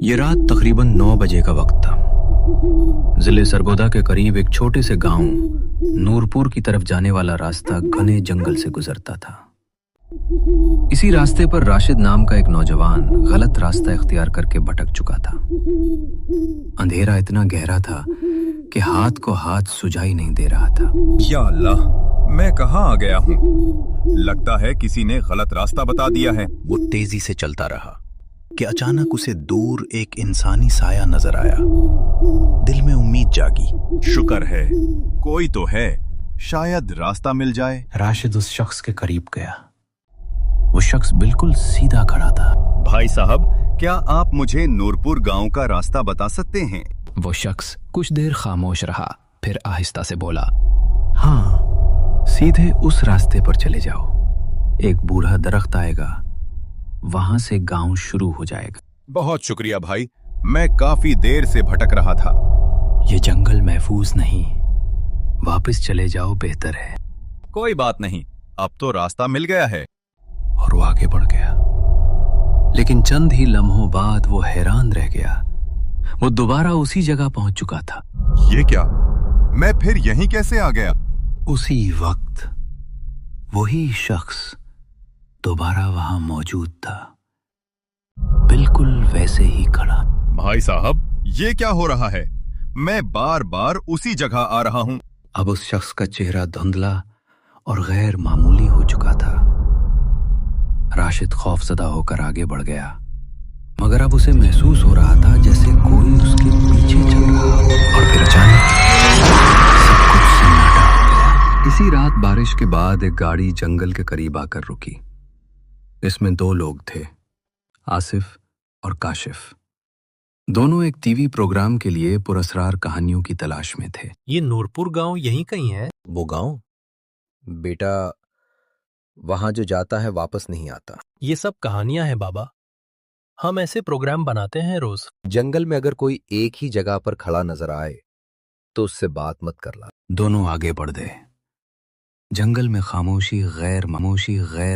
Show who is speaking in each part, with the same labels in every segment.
Speaker 1: ये रात तकरीबन 9 बजे का वक्त था। जिले सरगोदा के करीब एक छोटे से गांव नूरपुर की तरफ जाने वाला रास्ता घने जंगल से गुजरता था। इसी रास्ते पर राशिद नाम का एक नौजवान गलत रास्ता इख्तियार करके भटक चुका था। अंधेरा इतना गहरा था कि हाथ को हाथ सुझाई नहीं दे रहा था।
Speaker 2: या अल्लाह, मैं कहाँ आ गया हूँ? लगता है किसी ने गलत रास्ता बता दिया है।
Speaker 3: वो तेजी से चलता रहा कि अचानक उसे दूर एक इंसानी साया नजर आया। दिल में उम्मीद जागी।
Speaker 2: शुक्र है कोई तो है, शायद रास्ता मिल जाए।
Speaker 1: राशिद उस शख्स के करीब गया। वो शख्स बिल्कुल सीधा खड़ा था।
Speaker 2: भाई साहब, क्या आप मुझे नूरपुर गांव का रास्ता बता सकते हैं?
Speaker 1: वो शख्स कुछ देर खामोश रहा, फिर आहिस्ता से बोला, हाँ, सीधे उस रास्ते पर चले जाओ। एक बूढ़ा दरख्त आएगा, वहां से गांव शुरू हो जाएगा।
Speaker 2: बहुत शुक्रिया भाई, मैं काफी देर से भटक रहा था।
Speaker 1: ये जंगल महफूज नहीं, वापस चले जाओ, बेहतर है।
Speaker 2: कोई बात नहीं, अब तो रास्ता मिल गया है।
Speaker 1: और वो आगे बढ़ गया, लेकिन चंद ही लम्हों बाद वो हैरान रह गया। वो दोबारा उसी जगह पहुंच चुका था।
Speaker 2: ये क्या? मैं फिर यहीं कैसे आ गया?
Speaker 1: उसी वक्त वही शख्स दोबारा वहां मौजूद था, बिल्कुल वैसे ही खड़ा।
Speaker 2: भाई साहब, ये क्या हो रहा है? मैं बार बार उसी जगह आ रहा हूँ।
Speaker 1: अब उस शख्स का चेहरा धुंधला और गैर मामूली हो चुका था। राशिद खौफजदा होकर आगे बढ़ गया, मगर अब उसे महसूस हो रहा था जैसे कोई उसके पीछे चल रहा हो। और फिर अचानक सब कुछ सन्नाटा हो गया। इसी रात बारिश के बाद एक गाड़ी जंगल के करीब आकर रुकी। इसमें 2 लोग थे, आसिफ और काशिफ। दोनों एक टीवी प्रोग्राम के लिए पुरस्कार कहानियों की तलाश में थे।
Speaker 4: ये नूरपुर गांव यहीं कहीं है?
Speaker 3: वो गांव? बेटा, वहां जो जाता है वापस नहीं आता।
Speaker 4: ये सब कहानियां हैं बाबा, हम ऐसे प्रोग्राम बनाते हैं रोज।
Speaker 3: जंगल में अगर कोई एक ही जगह पर खड़ा नजर आए तो उससे बात मत कर ला।
Speaker 1: दोनों आगे बढ़ गए। जंगल में खामोशी गैर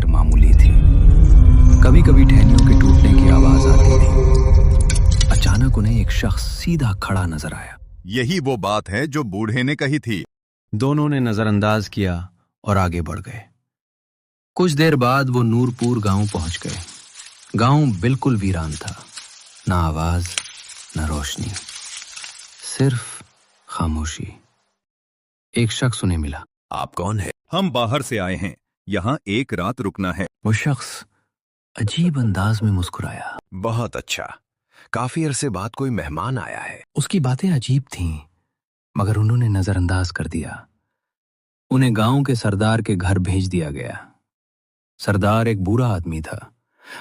Speaker 1: मामूली थी। कभी कभी टहनियों के टूटने की आवाज आती थी। अचानक उन्हें एक शख्स सीधा खड़ा नजर आया।
Speaker 2: यही वो बात है जो बूढ़े ने कही थी।
Speaker 1: दोनों ने नजरअंदाज किया और आगे बढ़ गए। कुछ देर बाद वो नूरपुर गांव पहुंच गए। गांव बिल्कुल वीरान था, ना आवाज ना रोशनी, सिर्फ खामोशी। एक शख्स उन्हें मिला।
Speaker 3: आप कौन है?
Speaker 2: हम बाहर से आए हैं, यहाँ एक रात रुकना है।
Speaker 1: वो शख्स अजीब अंदाज में मुस्कुराया।
Speaker 3: बहुत अच्छा, काफी अरसे बाद कोई मेहमान आया है।
Speaker 1: उसकी बातें अजीब थीं, मगर उन्होंने नजरअंदाज कर दिया। उन्हें गांव के सरदार के घर भेज दिया गया। सरदार एक बुरा आदमी था,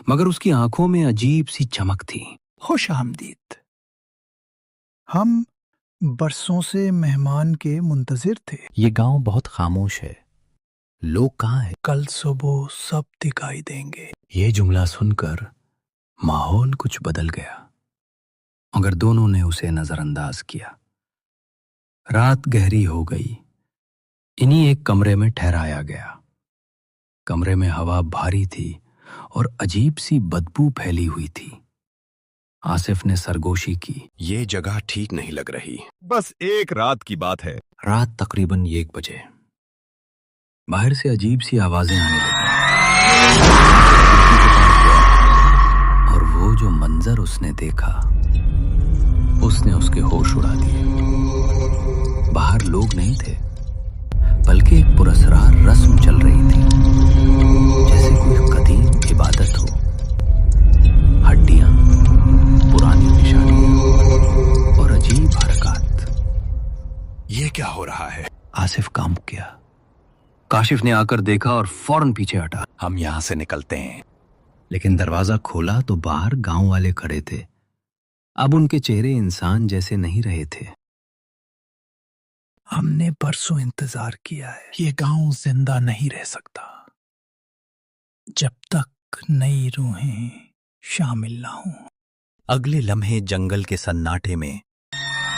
Speaker 1: मगर उसकी आंखों में अजीब सी चमक थी।
Speaker 5: खुश आमदीद। हम बरसों से मेहमान के मुंतजिर थे।
Speaker 1: ये गांव बहुत खामोश है। लोग कहाँ हैं?
Speaker 5: कल सुबह सब दिखाई देंगे।
Speaker 1: ये जुमला सुनकर माहौल कुछ बदल गया, मगर दोनों ने उसे नजरअंदाज किया। रात गहरी हो गई। इन्हीं एक कमरे में ठहराया गया। कमरे में हवा भारी थी और अजीब सी बदबू फैली हुई थी। आसिफ ने सरगोशी की।
Speaker 3: ये जगह ठीक नहीं लग रही।
Speaker 2: बस एक रात की बात है।
Speaker 1: रात तकरीबन 1 बजे। बाहर से अजीब सी आवाजें आने लगी। और वो जो मंजर उसने देखा, उसने उसके होश उड़ा दिए। बाहर लोग नहीं थे, बल्कि एक पुरस्कार रस्म चल रही थी, जैसे कोई कदीम इबादत हो। हड्डियां, पुरानी निशानियां और अजीब हरकत।
Speaker 3: ये क्या हो रहा है?
Speaker 1: आसिफ कांप गया। काशिफ ने आकर देखा और फौरन पीछे हटा।
Speaker 3: हम यहां से निकलते हैं।
Speaker 1: लेकिन दरवाजा खोला तो बाहर गांव वाले खड़े थे। अब उनके चेहरे इंसान जैसे नहीं रहे थे।
Speaker 5: हमने बरसों इंतजार किया है। ये गांव जिंदा नहीं रह सकता जब तक नई रूहें शामिल ना हों।
Speaker 3: अगले लम्हे जंगल के सन्नाटे में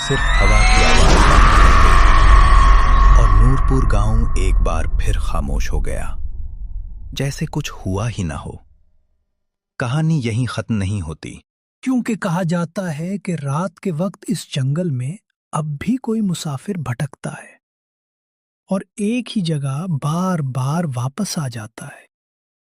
Speaker 3: सिर्फ हवा की आवाज बाकी रह गई और नूरपुर गांव एक बार फिर खामोश हो गया, जैसे कुछ हुआ ही ना हो। कहानी यहीं खत्म नहीं होती।
Speaker 5: کیونکہ کہا جاتا ہے کہ رات کے وقت اس جنگل میں اب بھی کوئی مسافر بھٹکتا ہے اور ایک ہی جگہ بار بار واپس آ جاتا ہے۔